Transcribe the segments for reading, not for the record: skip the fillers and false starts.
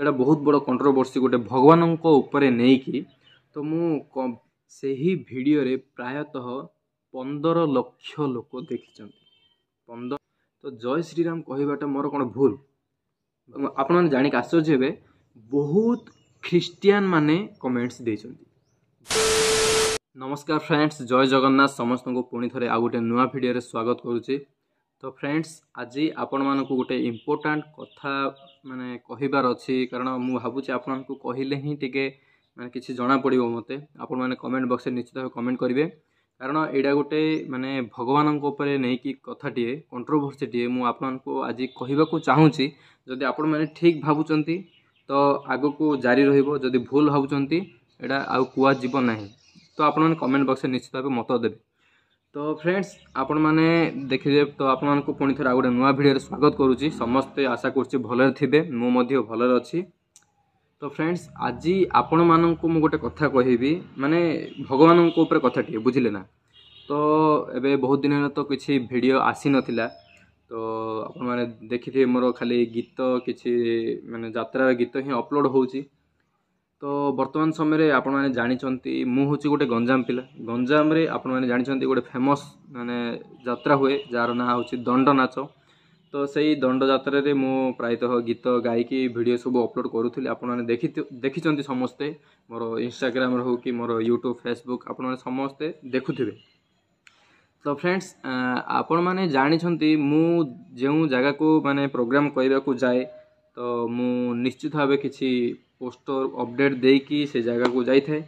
एटा बहुत बड़ कंट्रोवर्सी गोटे भगवान उपरे नहीं कि तो मु सही वीडियो रे प्रायतः 15 लाख लोक देखी 15 तो जय श्रीराम कहवाटा मोर कौन भूल आपण मैंने जानिक आश्चर्य हे बहुत ख्रीस्टियान माने कमेंट्स देइछंती। नमस्कार फ्रेंड्स, जय जगन्नाथ समस्त को पुणी थे आ गोटे नुआ वीडियो रे स्वागत करुचे। तो फ्रेंड्स आज आपण मानक गोटे इम्पोर्टाट कथा माने कहिबार अछि कारण मु भाबुची आपण मानक कहिले ही टिके माने किछि जणा पड़िबो मते। आपण माने कमेंट बॉक्स रे निश्चित भाव कमेंट करिवे कारण एडा गोटे माने भगवान ऊपर नहीं कि कथाटीए कंट्रोवर्सीटीए मु आपण मानक आज कहबाकू चाहूची। जदि आपण माने ठीक भाबुचंती तो आगो को जारी रहिबो, जदि भूल भाबुचंती एडा आउ कुआ जीव नाही। तो आपण माने कमेंट बॉक्स रे निश्चित भाव मत देबे। तो फ्रेंड्स आपण माने देखिए तो आपण मानक पुणी थे आ गोटे नुआ वीडियो रे स्वागत करुची। समस्ते आशा करछि भलरे थिबे, मु मध्य भलरे अछि। तो फ्रेंड्स आज आपण मानक मु गोटे कथा कहिबी माने भगवान को ऊपर कथाटी बुझिले ना। तो एबे बहुत दिन तो किछि वीडियो आसी नथिला, तो आपण माने देखिथे मोर खाली गीत किछि माने यात्रा गीत ही अपलोड होउची। तो वर्तमान समय रे आपण माने जानि चंती मु होची गोटे गंजाम पिला। गंजाम रे आपण माने जानि चंती गोटे फेमस माने यात्रा हुए जार ना होची दंड नाच। तो सही दंड यात्रा रे मु प्रायतः गीत गायकी वीडियो सब अपलोड करूथिली। आपण माने देखि चंती समस्ते मोर इंस्टाग्राम रे हो कि मोर यूट्यूब फेसबुक आपण माने समस्ते देखुथिबे। तो फ्रेंड्स आपण माने जानि चंती मु जेउ जगह को माने प्रोग्राम करिबा को जाए तो मु निश्चित भाबे किछि पोस्टर अपडेट देकी से जगह को जाई थे।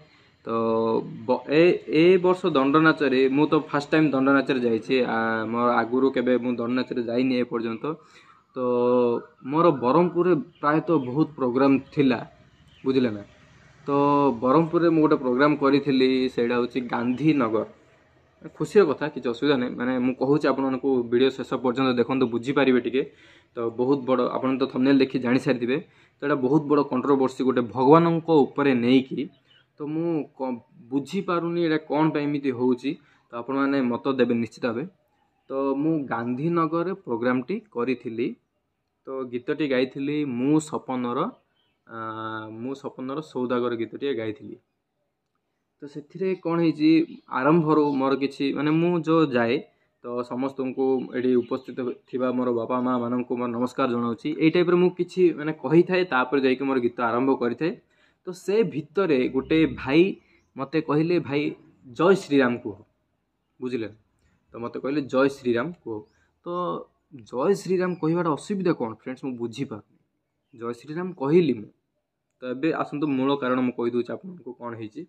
तो ए वर्ष दंड नाच रे मु तो फर्स्ट टाइम दंड नाच रे जाई छी। मोर आगुरु केबे मु दंड नाच रे जाई नि ए पर्यंत। तो मोर बरहमपुर रे प्रायतः बहुत प्रोग्राम थिला बुझिले ना। तो बरहमपुर रे मु गोटे प्रोग्राम करिथिली, सेडा होची गांधीनगर। खुशी कथा किसी असुविधा नहीं, माने मु कहूँ आपको वीडियो शेष पर्यंत देखो बुझीपारे टिके। तो बहुत बड़ आप तो थंबनेल देखि जानी सारी तो यहाँ बहुत बड़ कंट्रोवर्सी गोटे भगवान उपरे नहीं कि तो मु बुझी पारुनी एटा कौन पे एमिति होउची। तो आपण माने मत देबे निश्चित भावे। तो मु गांधीनगर प्रोग्राम टी करिथिली। तो गीतटी गाइथिली मु सपनर सौदागर गीतटी गाइथिली। तो से कौन है आरंभ मोर किसी माने मु जो जाए तो समस्त को ये उपस्थित थिबा मोर बापा माँ मानक मोर नमस्कार जनाऊँगी। यही टाइप मु किछि माने कही थाए तापर जाइके मोर गीत आरंभ करिथे। तो से भितरे गोटे भाई मते कहले भाई जय श्रीराम कह बुझिले। तो मते कहले जय श्रीराम कह। तो जय श्रीराम कहवार असुविधा कौन फ्रेंड्स मु बुझी पारनी। जय श्रीराम कहली मु। तो एबे आसंतु मूल कारण मु कहि दूची आपनको कौन है।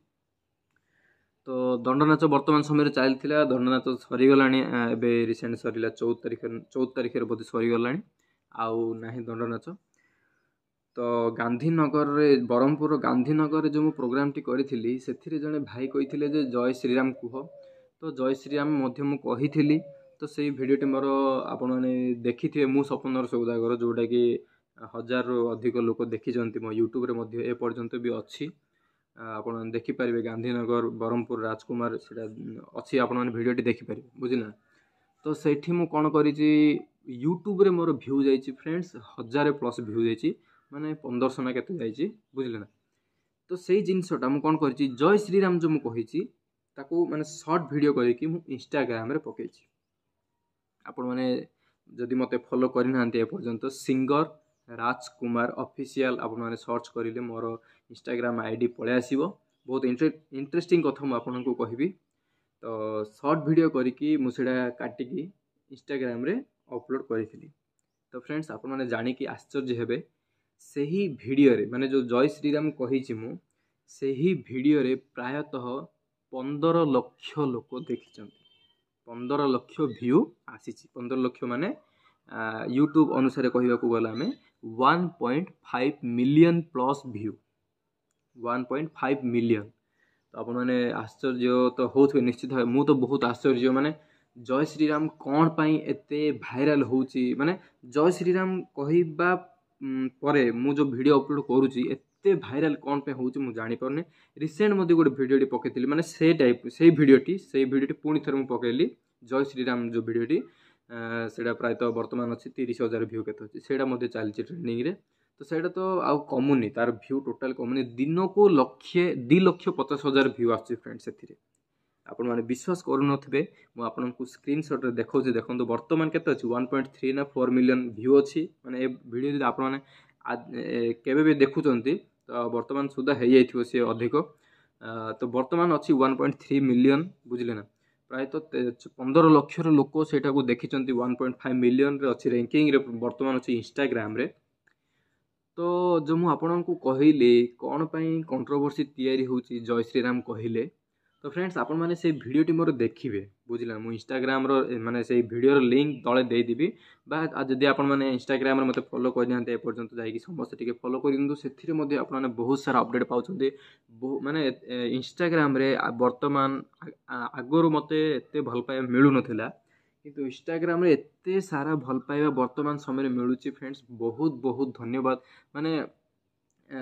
तो दंड नाच वर्तमान समय चलता दंड नाच सरीगला रिसेंट सरला 14 तारिख बोधे सरीगला आउ ना दंड नाच। तो गांधीनगर रे बरहमपुर गांधीनगर जो प्रोग्राम टी करी से जड़े भाई कही जय श्रीराम कह। तो जय श्रीराम मु कही। तो से भिडटी मोर आपण देखी थे मु सपनर सौदागर जोटा कि 1000 रु अधिक लोक देखी मो यूट्यूब रे ए पर्यंत भी अच्छी। आपण देखिपारे गांधीनगर बरहमपुर राजकुमार से अच्छी आपण भिडियोटी देखिपारे बुझिना। तो सेठी मु कौन करी यूट्यूब रे मोर भ्यू जाइए फ्रेंड्स 1000+ भ्यू जाइए माने 1500 ना केते जाइए बुझिले ना। तो से जिनसटा मु कौन करी जय श्रीराम जो मु कही ताकू माने शॉर्ट वीडियो करके मु इंस्टाग्राम रे पकई। आपण माने जदि मते फॉलो करि नांती ए पर्यंत सिंगर राजकुमार ऑफिशियल आपण माने सर्च करिले मोर इंस्टाग्राम आईडी पळे आसीबो। बहुत इंटरेस्टिंग कथा मु आपनको कहबी। तो शॉर्ट वीडियो करिकी मु सेडा काटिकी इंस्टाग्राम रे अपलोड करिथिली। तो फ्रेंड्स आपण माने जानि कि आश्चर्य हेबे सही वीडियो रे माने जो जय श्रीराम कहिछि मु सही वीडियो रे प्रायतः 15 लाख लोक देखिचंती। 15 लाख व्यू आसीछि। 15 लाख माने यूट्यूब अनुसार कहबा को गला हमें 1.5 मिलियन प्लस व्यू 1.5 मिलियन। तो आपण माने आश्चर्य तो होथबे निश्चित भाव। मु तो बहुत आश्चर्य माने जय श्रीराम कौन पाई एते भाइराल होउची। माने जय श्रीराम कहबा परे मु जो वीडियो अपलोड करूची एते भाइराल कौन पे होउची मु जानि परने। रिसेंट मध्ये गोटे वीडियोटी पकेइतिली माने से टाइप से वीडियोटी पुणी थर मु पकेइली जय श्रीराम जो वीडियोटी सेटा प्रायतः वर्तमान अच्छी 30,000 व्यू केते अछि सेटा मध्ये चलछि ट्रेंडिंग रे। तो ସେଇଟା ତ ଆଉ କମୁନି, ତାର ଭ୍ୟୁ ଟୋଟାଲ କମୁନି। ଦିନକୁ 2,50,000 ଭ୍ୟୁ ଆସୁଛି ଫ୍ରେଣ୍ଡ ସେଥିରେ। ଆପଣମାନେ ବିଶ୍ୱାସ କରୁନଥିବେ, ମୁଁ ଆପଣଙ୍କୁ ସ୍କ୍ରିନଶଟ୍ରେ ଦେଖାଉଛି, ଦେଖନ୍ତୁ ବର୍ତ୍ତମାନ କେତେ ଅଛି 1.3 ନା 4 ମିଲିୟନ ଭ୍ୟୁ ଅଛି। ମାନେ ଏ ଭିଡ଼ିଓ ଯଦି ଆପଣମାନେ କେବେ ବି ଦେଖୁଛନ୍ତି ତ ବର୍ତ୍ତମାନ ସୁଦ୍ଧା ହେଇଯାଇଥିବ ସିଏ ଅଧିକ। ତ ବର୍ତ୍ତମାନ ଅଛି 1.3 ମିଲିୟନ, ବୁଝିଲେ ନା। ପ୍ରାୟତଃ 15 ଲକ୍ଷର ଲୋକ ସେଇଟାକୁ ଦେଖିଛନ୍ତି। 1.5 ମିଲିୟନରେ ଅଛି ର୍ୟାଙ୍କିଂରେ ବର୍ତ୍ତମାନ ଅଛି ଇନଷ୍ଟାଗ୍ରାମରେ। ତ ଯେଉଁ ମୁଁ ଆପଣଙ୍କୁ କହିଲି କ'ଣ ପାଇଁ କଣ୍ଟ୍ରୋଭର୍ସି ତିଆରି ହେଉଛି ଜୟ ଶ୍ରୀରାମ କହିଲେ, ତ ଫ୍ରେଣ୍ଡସ୍ ଆପଣମାନେ ସେଇ ଭିଡ଼ିଓଟି ମୋର ଦେଖିବେ, ବୁଝିଲେ। ମୁଁ ଇନଷ୍ଟାଗ୍ରାମର ମାନେ ସେଇ ଭିଡ଼ିଓର ଲିଙ୍କ୍ ତଳେ ଦେଇଦେବି, ବା ଯଦି ଆପଣମାନେ ଇନଷ୍ଟାଗ୍ରାମରେ ମୋତେ ଫଲୋ କରିନାହାନ୍ତି ଏପର୍ଯ୍ୟନ୍ତ ଯାଇକି ସମସ୍ତେ ଟିକେ ଫଲୋ କରିଦିଅନ୍ତୁ। ସେଥିରେ ମଧ୍ୟ ଆପଣମାନେ ବହୁତ ସାରା ଅପଡ଼େଟ୍ ପାଉଛନ୍ତି। ମାନେ ଇନଷ୍ଟାଗ୍ରାମରେ ବର୍ତ୍ତମାନ ଆଗରୁ ମୋତେ ଏତେ ଭଲ ପାଇବା ମିଳୁନଥିଲା, କିନ୍ତୁ ଇନଷ୍ଟାଗ୍ରାମରେ ଏତେ ସାରା ଭଲ ପାଇବା ବର୍ତ୍ତମାନ ସମୟରେ ମିଳୁଛି ଫ୍ରେଣ୍ଡସ୍। ବହୁତ ବହୁତ ଧନ୍ୟବାଦ। ମାନେ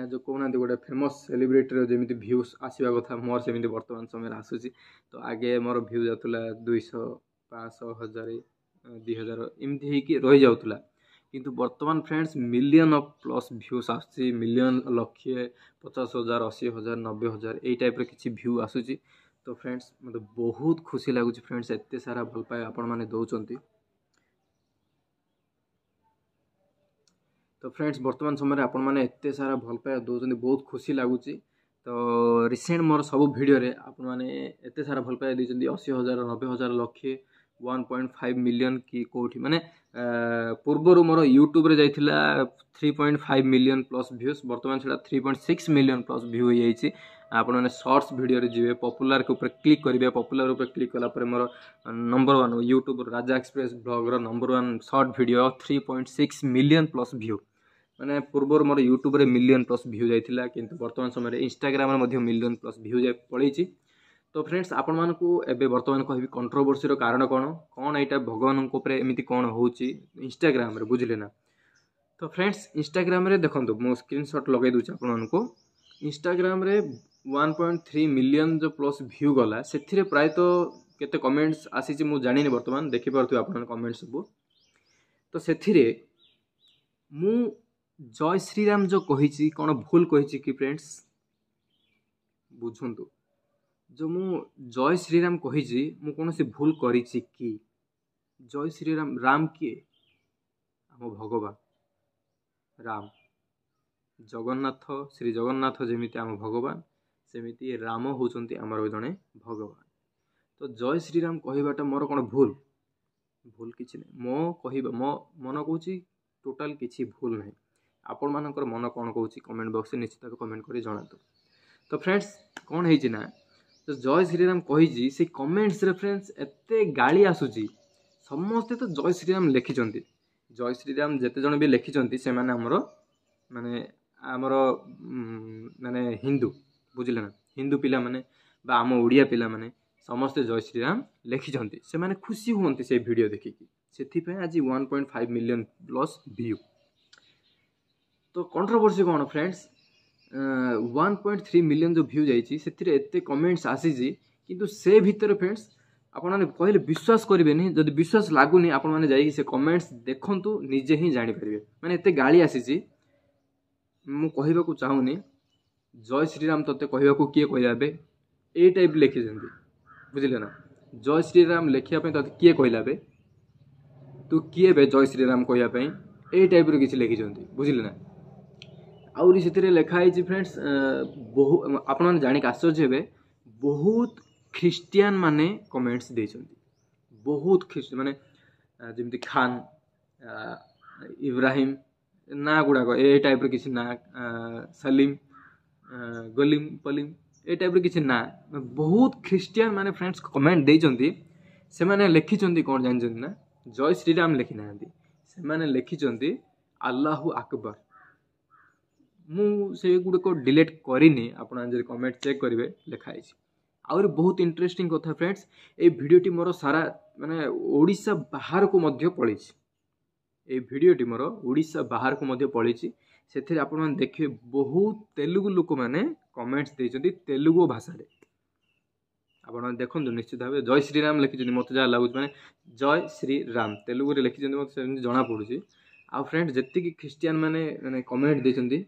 ଯେଉଁ କହୁନାହାନ୍ତି ଗୋଟେ ଫେମସ୍ ସେଲିବ୍ରିଟିର ଯେମିତି ଭ୍ୟୁଜ୍ ଆସିବା କଥା, ମୋର ସେମିତି ବର୍ତ୍ତମାନ ସମୟରେ ଆସୁଛି। ତ ଆଗେ ମୋର ଭ୍ୟୁ ଯାଉଥିଲା 200, 500, 1000, 2000 ଏମିତି ହେଇକି ରହିଯାଉଥିଲା, କିନ୍ତୁ ବର୍ତ୍ତମାନ ଫ୍ରେଣ୍ଡସ୍ ମିଲିୟନ ପ୍ଲସ୍ ଭ୍ୟୁଜ୍ ଆସୁଛି। ମିଲିୟନ, 1,50,000, 80,000, 90,000 ଏଇ ଟାଇପ୍ର କିଛି ଭ୍ୟୁ ଆସୁଛି। ତ ଫ୍ରେଣ୍ଡସ୍ ମୋତେ ବହୁତ ଖୁସି ଲାଗୁଛି ଫ୍ରେଣ୍ଡସ୍, ଏତେ ସାରା ଭଲ ପାଇବା ଆପଣମାନେ ଦେଉଛନ୍ତି। ତ ଫ୍ରେଣ୍ଡସ୍ ବର୍ତ୍ତମାନ ସମୟରେ ଆପଣମାନେ ଏତେ ସାରା ଭଲ ପାଇବା ଦେଉଛନ୍ତି, ବହୁତ ଖୁସି ଲାଗୁଛି। ତ ରିସେଣ୍ଟ ମୋର ସବୁ ଭିଡ଼ିଓରେ ଆପଣମାନେ ଏତେ ସାରା ଭଲ ପାଇବା ଦେଇଛନ୍ତି। 80,000, 90,000, 1,00,000, 1.5 ମିଲିୟନ କି କେଉଁଠି, ମାନେ ପୂର୍ବରୁ ମୋର ୟୁଟ୍ୟୁବରେ ଯାଇଥିଲା 3.5 ମିଲିୟନ ପ୍ଲସ୍ ଭ୍ୟୁଜ୍, ବର୍ତ୍ତମାନ ସେଇଟା 3.6 ମିଲିୟନ ପ୍ଲସ୍ ଭ୍ୟୁ ହେଇଯାଇଛି। ଆପଣମାନେ ସର୍ଟସ୍ ଭିଡ଼ିଓରେ ଯିବେ, ପପୁଲାର ଉପରେ କ୍ଲିକ୍ କରିବେ। ପପୁଲାର ଉପରେ କ୍ଲିକ୍ କଲା ପରେ ମୋର ନମ୍ବର 1 ୟୁଟ୍ୟୁବର ରାଜା ଏକ୍ସପ୍ରେସ୍ ବ୍ଲଗ୍ର number 1 short video 3.6 million plus view. ମାନେ ପୂର୍ବରୁ ମୋର ୟୁଟ୍ୟୁବରେ ମିଲିୟନ ପ୍ଲସ୍ ଭ୍ୟୁ ଯାଇଥିଲା, କିନ୍ତୁ ବର୍ତ୍ତମାନ ସମୟରେ ଇନଷ୍ଟାଗ୍ରାମରେ ମଧ୍ୟ ମିଲିୟନ ପ୍ଲସ୍ ଭ୍ୟୁ ପଳେଇଛି। ତ ଫ୍ରେଣ୍ଡସ୍ ଆପଣମାନଙ୍କୁ ଏବେ ବର୍ତ୍ତମାନ କହିବି କଣ୍ଟ୍ରୋଭର୍ସିର କାରଣ କ'ଣ ଏଇଟା ଭଗବାନଙ୍କ ଉପରେ ଏମିତି କ'ଣ ହେଉଛି ଇନଷ୍ଟାଗ୍ରାମରେ, ବୁଝିଲେ ନା। ତ ଫ୍ରେଣ୍ଡସ୍ ଇନଷ୍ଟାଗ୍ରାମରେ ଦେଖନ୍ତୁ, ମୁଁ ସ୍କ୍ରିନଶଟ୍ ଲଗାଇ ଦେଉଛି ଆପଣମାନଙ୍କୁ। ଇନଷ୍ଟାଗ୍ରାମରେ 1.3 ମିଲିୟନ ଯେଉଁ ପ୍ଲସ୍ ଭ୍ୟୁ ଗଲା, ସେଥିରେ ପ୍ରାୟତଃ କେତେ କମେଣ୍ଟସ୍ ଆସିଛି ମୁଁ ଜାଣିନି, ବର୍ତ୍ତମାନ ଦେଖିପାରୁଥିବେ ଆପଣଙ୍କ କମେଣ୍ଟ ସବୁ। ତ ସେଥିରେ ମୁଁ ଜୟ ଶ୍ରୀରାମ ଯେଉଁ କହିଛି, କ'ଣ ଭୁଲ କହିଛି କି ଫ୍ରେଣ୍ଡସ୍ ବୁଝନ୍ତୁ। ଯେଉଁ ମୁଁ ଜୟ ଶ୍ରୀରାମ କହିଛି, ମୁଁ କୌଣସି ଭୁଲ କରିଛି କି? ଜୟ ଶ୍ରୀରାମ, ରାମ କିଏ? ଆମ ଭଗବାନ ରାମ। ଜଗନ୍ନାଥ, ଶ୍ରୀ ଜଗନ୍ନାଥ ଯେମିତି ଆମ ଭଗବାନ, ସେମିତି ରାମ ହେଉଛନ୍ତି ଆମର ଜଣେ ଭଗବାନ। ତ ଜୟ ଶ୍ରୀରାମ କହିବାଟା ମୋର କ'ଣ ଭୁଲ? ଭୁଲ କିଛି ନାହିଁ। ମୋ ମନ କହୁଛି ଟୋଟାଲ କିଛି ଭୁଲ ନାହିଁ। ଆପଣମାନଙ୍କର ମନ କ'ଣ କହୁଛି କମେଣ୍ଟ ବକ୍ସରେ ନିଶ୍ଚିତ କମେଣ୍ଟ କରି ଜଣାନ୍ତୁ। ତ ଫ୍ରେଣ୍ଡସ୍ କ'ଣ ହେଇଛି ନା, ତ ଜୟ ଶ୍ରୀରାମ କହିଛି, ସେଇ କମେଣ୍ଟସରେ ଫ୍ରେଣ୍ଡସ୍ ଏତେ ଗାଳି ଆସୁଛି। ସମସ୍ତେ ତ ଜୟ ଶ୍ରୀରାମ ଲେଖିଛନ୍ତି, ଜୟ ଶ୍ରୀରାମ ଯେତେ ଜଣ ବି ଲେଖିଛନ୍ତି ସେମାନେ ଆମର ମାନେ ହିନ୍ଦୁ, ବୁଝିଲେ ନା। ହିନ୍ଦୁ ପିଲାମାନେ ବା ଆମ ଓଡ଼ିଆ ପିଲାମାନେ ସମସ୍ତେ ଜୟ ଶ୍ରୀରାମ ଲେଖିଛନ୍ତି। ସେମାନେ ଖୁସି ହୁଅନ୍ତି ସେଇ ଭିଡ଼ିଓ ଦେଖିକି, ସେଥିପାଇଁ ଆଜି 1.5 ମିଲିୟନ ପ୍ଲସ୍ ଭ୍ୟୁ। ତ କଣ୍ଟ୍ରୋଭର୍ସି କ'ଣ ଫ୍ରେଣ୍ଡସ୍, 1.3 ମିଲିୟନ ଯେଉଁ ଭ୍ୟୁ ଯାଇଛି, ସେଥିରେ ଏତେ କମେଣ୍ଟସ୍ ଆସିଛି, କିନ୍ତୁ ସେ ଭିତରେ ଫ୍ରେଣ୍ଡସ୍ ଆପଣମାନେ କହିଲେ ବିଶ୍ୱାସ କରିବେନି। ଯଦି ବିଶ୍ୱାସ ଲାଗୁନି, ଆପଣମାନେ ଯାଇକି ସେ କମେଣ୍ଟସ୍ ଦେଖନ୍ତୁ, ନିଜେ ହିଁ ଜାଣିପାରିବେ। ମାନେ ଏତେ ଗାଳି ଆସିଛି, ମୁଁ କହିବାକୁ ଚାହୁଁନି। ଜୟ ଶ୍ରୀରାମ ତୋତେ କହିବାକୁ କିଏ କହିଲା ଏବେ, ଏଇ ଟାଇପ୍ ଲେଖିଛନ୍ତି, ବୁଝିଲେ ନା। ଜୟ ଶ୍ରୀରାମ ଲେଖିବା ପାଇଁ ତୋତେ କିଏ କହିଲା ଏବେ, ତୁ କିଏ ବେ ଜୟ ଶ୍ରୀରାମ କହିବା ପାଇଁ, ଏଇ ଟାଇପ୍ର କିଛି ଲେଖିଛନ୍ତି, ବୁଝିଲେ ନା। ଆହୁରି ସେଥିରେ ଲେଖା ହେଇଛି ଫ୍ରେଣ୍ଡସ୍, ଆପଣମାନେ ଜାଣିକି ଆଶ୍ଚର୍ଯ୍ୟ ହେବେ, ବହୁତ ଖ୍ରୀଷ୍ଟିଆନ ମାନେ କମେଣ୍ଟସ୍ ଦେଇଛନ୍ତି। ବହୁତ ମାନେ ଯେମିତି ଖାନ୍, ଇବ୍ରାହିମ, ନାଁ ଗୁଡ଼ାକ ଏ ଟାଇପ୍ର କିଛି ନାଁ, ସଲିମ, ଗଲିମ, ପଲିମ, ଏ ଟାଇପ୍ର କିଛି ନାଁ, ବହୁତ ଖ୍ରୀଷ୍ଟିଆନ ମାନେ ଫ୍ରେଣ୍ଡସ୍ କମେଣ୍ଟ ଦେଇଛନ୍ତି। ସେମାନେ ଲେଖିଛନ୍ତି କ'ଣ ଜାଣିଛନ୍ତି ନା, ଜୟ ଶ୍ରୀରାମ ଲେଖିନାହାନ୍ତି, ସେମାନେ ଲେଖିଛନ୍ତି ଆଲ୍ଲାହୁ ଆକବର। ମୁଁ ସେଗୁଡ଼ିକ ଡିଲିଟ୍ କରିନି, ଆପଣ ଯଦି କମେଣ୍ଟ ଚେକ୍ କରିବେ ଲେଖା ହେଇଛି। ଆହୁରି ବହୁତ ଇଣ୍ଟରେଷ୍ଟିଂ କଥା ଫ୍ରେଣ୍ଡସ୍, ଏଇ ଭିଡ଼ିଓଟି ମୋର ସାରା ମାନେ ଓଡ଼ିଶା ବାହାରକୁ ମଧ୍ୟ ପଳେଇଛି। ଏଇ ଭିଡ଼ିଓଟି ମୋର ଓଡ଼ିଶା ବାହାରକୁ ମଧ୍ୟ ପଳେଇଛି। ସେଥିରେ ଆପଣମାନେ ଦେଖିବେ ବହୁତ ତେଲୁଗୁ ଲୋକମାନେ କମେଣ୍ଟସ୍ ଦେଇଛନ୍ତି ତେଲୁଗୁ ଭାଷାରେ। ଆପଣମାନେ ଦେଖନ୍ତୁ ନିଶ୍ଚିତ ଭାବେ ଜୟ ଶ୍ରୀରାମ ଲେଖିଛନ୍ତି, ମୋତେ ଯାହା ଲାଗୁଛି ମାନେ ଜୟ ଶ୍ରୀରାମ ତେଲୁଗୁରେ ଲେଖିଛନ୍ତି, ମୋତେ ସେମିତି ଜଣାପଡ଼ୁଛି। आउ फ्रेंड जेतिकी ख्रीस्टियन माने कमेंट देइछन्ती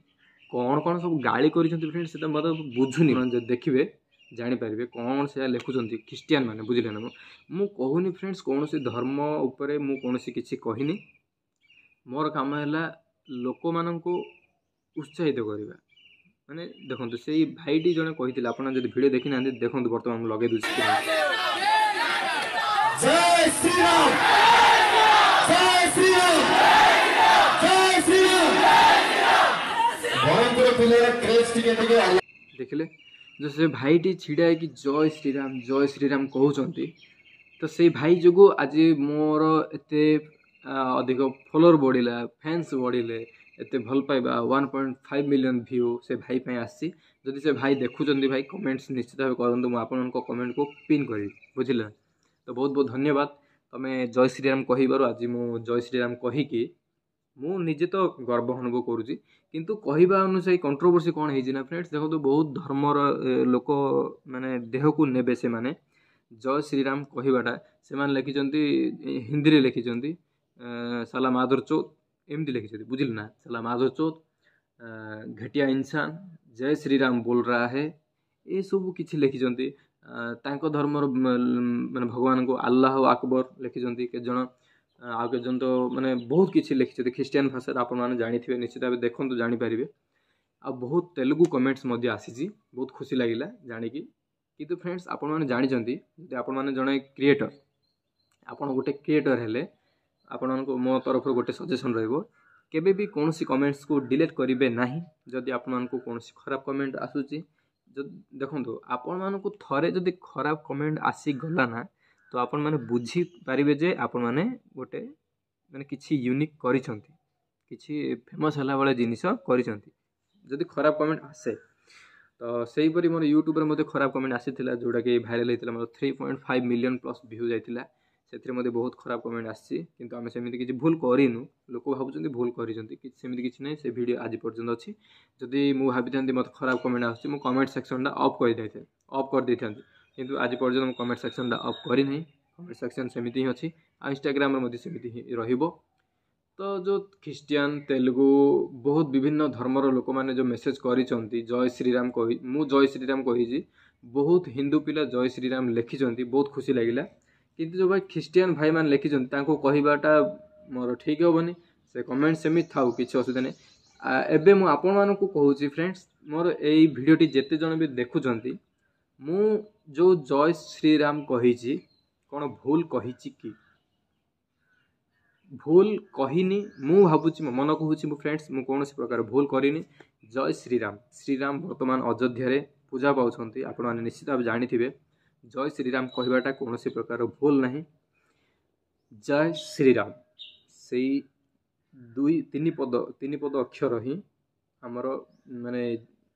कौन कौन सब गाली करिछन्ती फ्रेंड से मत बुझुनी जे देखिबे जानि पारिबे कौन से लिखुछन्ती ख्रीस्टियन माने बुझिले ना मु कहूनी फ्रेंड्स कौन सी धर्म उपरे मु कौन सी किछि कहिनी मोर काम हैला लोक माननको उत्साहित करिबा माने देखंतु सेई भाईटी जने कहितिला आपण जदि वीडियो देखि ना देखंतु वर्तमान मु लगे दुछि जय श्री राम जय श्री राम जय श्री राम बरमपुर पिलेर क्रेज टिके देखिले जो से भाईटी छिड़ा है कि जय श्री राम कहउचंती तो से भाई जोगो आज मोर एते अधिक फॉलोअर बढ़िला फैंस बढ़िले एते भल पाइबा 1.5 मिलियन व्यू से भाई पे आसी जदि से भाई देखुचंती भाई कमेंट्स निश्चित भाव करंतु मु आपन को कमेंट को पिन करी बुझिले तो बहुत बहुत धन्यवाद तमें जय श्री राम कहिबार आज मु जय श्री राम कहि कि मु निजे तो गर्व अनुभव करूची किंतु कहिबा अनुसार कंट्रोवर्सी कौन है ना फ्रेंड्स देखो तो बहुत धर्मर लोक माने देह को नेबे से माने जय श्री राम कहिबाटा से माने लिखिचंती हिंदी रे लिखिचंती साला माधुर चौथ एमती लिखिचंती बुझिल ना साला माधुर चौथ घटिया इंसान जय श्री राम बोल रहा है ये सब किछि लिखिचंती तांको धर्मर माने भगवान को अल्लाह अकबर लिखिचंती के जण आ के जन तो माने बहुत किछि लिखिचंती ख्रीस्टियन भाषा आपण माने जानिथिबे निश्चित भाबे देखंतु जानि पारिबे आ बहुत तेलुगु कमेंट्स मध्ये आसीची बहुत खुशी लागिला जानि कि किंतु फ्रेंड्स आपण माने जानिचंती जे आपण माने जणे क्रिएटर आपण गोटे क्रिएटर हेले आपण मानको मो तरफ गोटे सजेशन रहइबो केबे भी कोनोसी कमेंट्स को डिलीट करिवे नाही जदि आपण मानको कोनोसी खराब कमेंट आसुची देखो आपण मानक थरे जदि खराब कमेंट आसी गला ना तो आपण माने बुझी पारिबे जे आपण माने गोटे माने किछि यूनिक करिसंती किछि फेमस हला वाला जिनिस करिसंती जदि खराब कमेंट आसे तो सेही परी मोर यूट्यूब रे मते खराब कमेंट आसीथिला जोडा के वायरल हेतिला मोर 3.5 मिलियन प्लस व्यू जाइतिला सेथिरे मते बहुत खराब कमेंट आसी किंतु आमे सेमिति किछि भूल करिनु लोक भाबुचंती भूल करिसंती कि सेमिति किछि नै से वीडियो आज पर्यंत अछि जदि मु भाबिथांती मते खराब कमेंट आसी मु कमेंट सेक्शन दा ऑफ कर दैथे ऑफ कर दैथांती किंतु आज पर्यंत मु कमेंट सेक्शन दा ऑफ करि नै कमेंट सेक्शन सेमिति ही अछि आ इंस्टाग्राम रे मते सेमिति ही रहिबो तो जो ख्रीस्टियन तेलुगु बहुत विभिन्न धर्मर लोक माने जो मेसेज करिसंती जय श्री राम कहि मु जय श्री राम कहिजी बहुत हिंदू पिला जय श्री राम लिखिसंती बहुत खुशी लागिला किंतु जो भाई ख्रीस्टियन भाई मान लिखिसंती तांको कहिबाटा मोर ठीक होबनी से कमेंट सेमिति थाउ किछि असुविधा नै एबे मु आपण मानकु कहूची फ्रेंड्स मोर एई वीडियोटी जेते जण भी देखुचंती मु जो जय श्री राम कहिची कोन भूल कहिची कि भूल कहिनी मु भाबुची मन कहूची मु फ्रेंड्स मु कोनोसी प्रकार भूल करिनी जय श्री राम वर्तमान अयोध्या रे पूजा पाउछंती आपण माने निश्चित भाव जानिथिबे जय श्री राम कहिबाटा कोनोसी प्रकार भूल नाही जय श्री राम सेई तीन पद अक्षर ही आमर माने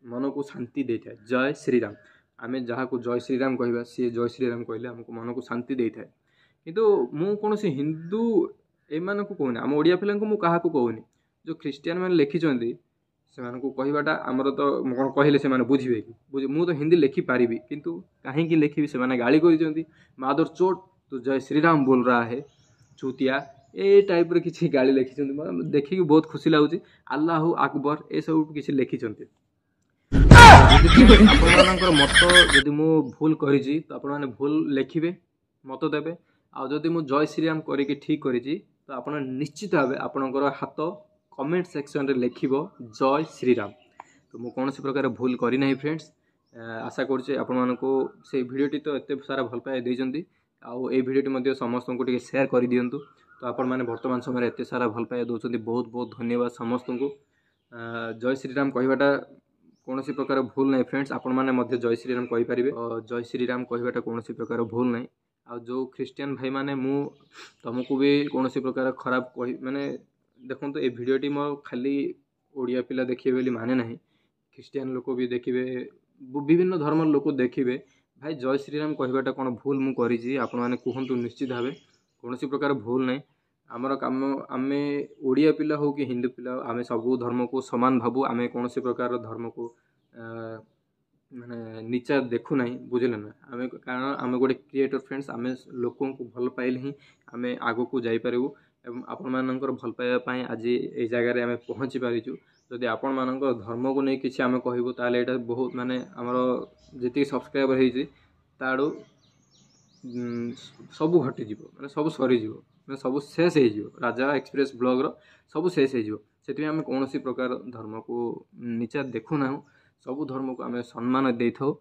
मन को शांति देता है जय श्री राम आमे जहाँ को जय श्री राम कहबा सी जय श्री राम कहले हमको मन को शांति देता है किंतु मु कोनोसी हिंदू एमान को कहूनी आम ओडिया पिला मु कहा को कहूनी जो ख्रीस्टियन मैंने लिखिचंती से मानकु कहबाटा आमर तो कौन कहले से माने बुझिबे कि बुझ मु तो हिंदी लिखि पारिबी किंतु काहे कि लिखिबी से माने गाली करिचंती माधुर चोट तो जय श्री राम बोल रहा है चूतिया ए टाइप रे किछि गाली लिखिचंती देखि कि बहुत खुशी लागुची अल्लाह अकबर ए सब किछि लिखिचंती आपण मानकर मत जदि मु भूल करिछि तो आपण माने भूल लिखिबे मत देबे आ जदि मु जय श्री राम करिकि ठीक करिछि तो आपण निश्चित भाबे आपणकर हाथ कमेंट सेक्शन रे लिखिबो जय श्री राम तो मु कोनोसी प्रकार भूल करि नाही फ्रेंड्स आशा करछे आपण मानको से वीडियोटी तो एते सारा भल पाए देइचंती आ ए वीडियोटी मध्ये समस्त को टिके शेयर करि दियंतु तो आपण माने वर्तमान समय एते सारा भल पाए दोचंती बहुत बहुत धन्यवाद समस्त को जय श्री राम कहबाटा कोनोसी प्रकार भूल नाही फ्रेंड्स आपण माने मध्ये जय श्री राम कहि परिबे जय श्री राम कहबाटा कोनोसी प्रकार भूल नाही आ जो ख्रीस्टियन भाई माने मु तुमको भी कोनोसी प्रकार खराब कहि माने देखंतु ए वीडियोटी मो खाली ओडिया पिला देखिबे बोली माने नाही ख्रीस्टियन लोक भी देखिबे विभिन्न धर्म लोक देखिबे भाई जय श्री राम कहबाटा कोन भूल मु करिजी आपण माने कहंतु निश्चित भाबे कोनोसी प्रकार भूल नाही आमर काम आमे ओडिया पिला हो कि हिंदू पिला आमे सब धर्म को समान भाबू आमे कोनोसी प्रकार धर्म को माने नीचा देखु नाही बुझले ना आमे कारण आमे गोटे क्रिएटर फ्रेंड्स आमे लोकों को भल पाइले ही आमे आगो को जाई परबू एवं आपणमानଙ୍କର ଭଲ ପାଇବା ପାଇଁ ଆଜି ଏଇ ଜାଗାରେ ଆମେ ପହଞ୍ଚି ପାରିଛୁ। ଯଦି ଆପଣମାନଙ୍କର ଧର୍ମକୁ ନେଇ କିଛି ଆମେ କହିବୁ ତାହେଲେ ଏଇଟା ବହୁତ ମାନେ ଆମର ଯେତିକି ସବସ୍କ୍ରାଇବର ହେଇଛି ତାଠୁ ସବୁ ଘଟିଯିବ, ମାନେ ସବୁ ସରିଯିବ, ମାନେ ସବୁ ଶେଷ ହେଇଯିବ। ରାଜା ଏକ୍ସପ୍ରେସ୍ ବ୍ଲଗ୍ର ସବୁ ଶେଷ ହେଇଯିବ। ସେଥିପାଇଁ ଆମେ କୌଣସି ପ୍ରକାର ଧର୍ମକୁ ନିଚା ଦେଖୁନାହୁଁ, ସବୁ ଧର୍ମକୁ ଆମେ ସମ୍ମାନ ଦେଇଥାଉ।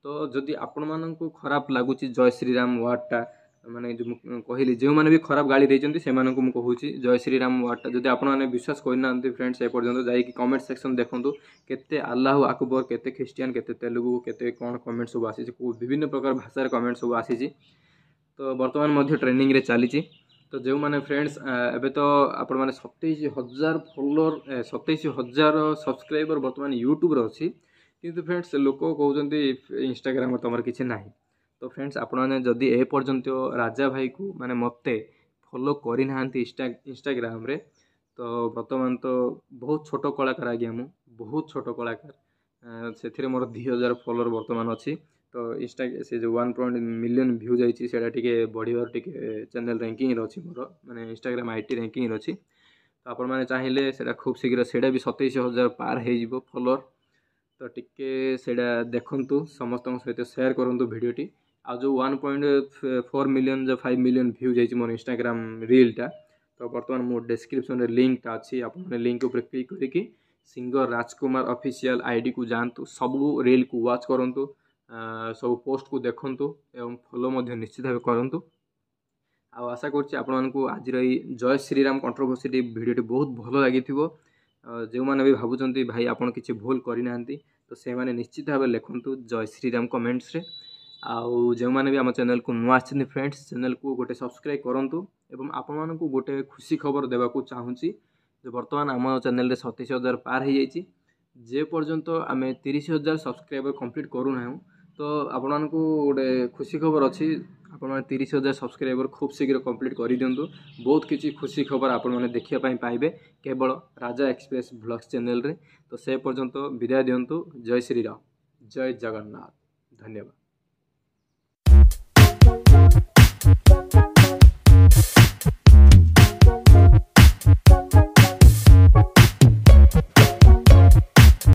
ତ ଯଦି ଆପଣମାନଙ୍କୁ ଖରାପ ଲାଗୁଛି ଜୟ ଶ୍ରୀରାମ ୱାର୍ଡ଼ଟା, ମାନେ ଯେଉଁ ମୁଁ କହିଲି ଯେଉଁମାନେ ବି ଖରାପ ଗାଳି ଦେଇଛନ୍ତି ସେମାନଙ୍କୁ ମୁଁ କହୁଛି ଜୟ ଶ୍ରୀରାମ ୱାର୍ଡ଼ଟା ଯଦି ଆପଣମାନେ ବିଶ୍ୱାସ କରିନାହାନ୍ତି ଫ୍ରେଣ୍ଡସ୍ ଏପର୍ଯ୍ୟନ୍ତ ଯାଇକି କମେଣ୍ଟ ସେକ୍ସନ୍ ଦେଖନ୍ତୁ କେତେ ଆଲ୍ଲାହୁ ଆକବର, କେତେ ଖ୍ରୀଷ୍ଟିଆନ, କେତେ ତେଲୁଗୁ, କେତେ କ'ଣ କମେଣ୍ଟ ସବୁ ଆସିଛି, ବିଭିନ୍ନ ପ୍ରକାର ଭାଷାରେ କମେଣ୍ଟ ସବୁ ଆସିଛି। ତ ବର୍ତ୍ତମାନ ମଧ୍ୟ ଟ୍ରେନିଂରେ ଚାଲିଛି। ତ ଯେଉଁମାନେ ଫ୍ରେଣ୍ଡସ୍ ଏବେ ତ ଆପଣମାନେ 27,000 ଫଲୋଅର, 27,000 ସବସ୍କ୍ରାଇବର ବର୍ତ୍ତମାନ ୟୁଟ୍ୟୁବରେ ଅଛି, କିନ୍ତୁ ଫ୍ରେଣ୍ଡସ୍ ଲୋକ କହୁଛନ୍ତି ଇନଷ୍ଟାଗ୍ରାମରେ ତୁମର କିଛି ନାହିଁ। ତ ଫ୍ରେଣ୍ଡସ୍ ଆପଣମାନେ ଯଦି ଏ ପର୍ଯ୍ୟନ୍ତ ରାଜା ଭାଇକୁ ମାନେ ମୋତେ ଫଲୋ କରିନାହାନ୍ତି ଇନଷ୍ଟାଗ୍ରାମରେ, ତ ବର୍ତ୍ତମାନ ତ ବହୁତ ଛୋଟ କଳାକାର ଆଜ୍ଞା, ମୁଁ ବହୁତ ଛୋଟ କଳାକାର। ସେଥିରେ ମୋର 2,000 ଫଲୋଅର ବର୍ତ୍ତମାନ ଅଛି। ତ ସେ ଯେଉଁ 1 ମିଲିୟନ୍ ଭ୍ୟୁ ଯାଇଛି ସେଇଟା ଟିକେ ବଢ଼ିବାର ଟିକେ ଚ୍ୟାନେଲ୍ ର୍ୟାଙ୍କିଂରେ ଅଛି, ମୋର ମାନେ ଇନଷ୍ଟାଗ୍ରାମ ଆଇଟି ର୍ୟାଙ୍କିଂରେ ଅଛି। ତ ଆପଣମାନେ ଚାହିଁଲେ ସେଇଟା ଖୁବ୍ ଶୀଘ୍ର ସେଇଟା ବି 27,000 ପାର ହେଇଯିବ ଫଲୋଅର। ତ ଟିକେ ସେଇଟା ଦେଖନ୍ତୁ, ସମସ୍ତଙ୍କ ସହିତ ସେୟାର କରନ୍ତୁ ଭିଡ଼ିଓଟି। ଆଉ ଯେଉଁ 1.4 ମିଲିୟନ୍ ଯେଉଁ 5 ମିଲିୟନ୍ ଭ୍ୟୁ ଯାଇଛି ମୋର ଇନଷ୍ଟାଗ୍ରାମ ରିଲ୍ଟା, ତ ବର୍ତ୍ତମାନ ମୋ ଡେସ୍କ୍ରିପ୍ସନରେ ଲିଙ୍କ୍ଟା ଅଛି, ଆପଣମାନେ ଲିଙ୍କ୍ ଉପରେ କ୍ଲିକ୍ କରିକି ସିଙ୍ଗର ରାଜକୁମାର ଅଫିସିଆଲ ଆଇଡ଼ିକୁ ଯାଆନ୍ତୁ, ସବୁ ରିଲ୍କୁ ୱାଚ୍ କରନ୍ତୁ, ସବୁ ପୋଷ୍ଟକୁ ଦେଖନ୍ତୁ ଏବଂ ଫଲୋ ମଧ୍ୟ ନିଶ୍ଚିତ ଭାବେ କରନ୍ତୁ। ଆଉ ଆଶା କରୁଛି ଆପଣମାନଙ୍କୁ ଆଜିର ଏଇ ଜୟ ଶ୍ରୀରାମ କଣ୍ଟ୍ରୋଭର୍ସିଟି ଭିଡ଼ିଓଟି ବହୁତ ଭଲ ଲାଗିଥିବ। ଯେଉଁମାନେ ବି ଭାବୁଛନ୍ତି ଭାଇ ଆପଣ କିଛି ଭୁଲ କରିନାହାନ୍ତି, ତ ସେମାନେ ନିଶ୍ଚିତ ଭାବେ ଲେଖନ୍ତୁ ଜୟ ଶ୍ରୀରାମ କମେଣ୍ଟସରେ। ଆଉ ଯେଉଁମାନେ ବି ଆମ ଚ୍ୟାନେଲକୁ ନୂଆ ଆସିଛନ୍ତି ଫ୍ରେଣ୍ଡସ୍, ଚ୍ୟାନେଲକୁ ଗୋଟେ ସବସ୍କ୍ରାଇବ୍ କରନ୍ତୁ। ଏବଂ ଆପଣମାନଙ୍କୁ ଗୋଟେ ଖୁସି ଖବର ଦେବାକୁ ଚାହୁଁଛି ଯେ ବର୍ତ୍ତମାନ ଆମ ଚ୍ୟାନେଲରେ 27,000 ପାର ହେଇଯାଇଛି। ଯେ ପର୍ଯ୍ୟନ୍ତ ଆମେ 30,000 ସବସ୍କ୍ରାଇବର କମ୍ପ୍ଲିଟ୍ କରୁନାହୁଁ, ତ ଆପଣମାନଙ୍କୁ ଗୋଟେ ଖୁସି ଖବର ଅଛି, ଆପଣମାନେ 30,000 ସବସ୍କ୍ରାଇବର ଖୁବ୍ ଶୀଘ୍ର କମ୍ପ୍ଲିଟ୍ କରିଦିଅନ୍ତୁ। ବହୁତ କିଛି ଖୁସି ଖବର ଆପଣମାନେ ଦେଖିବା ପାଇଁ ପାଇବେ କେବଳ ରାଜା ଏକ୍ସପ୍ରେସ୍ ବ୍ଲଗ୍ସ ଚ୍ୟାନେଲରେ। ତ ସେ ପର୍ଯ୍ୟନ୍ତ ବିଦାୟ ଦିଅନ୍ତୁ। ଜୟ ଶ୍ରୀରାମ, ଜୟ ଜଗନ୍ନାଥ, ଧନ୍ୟବାଦ।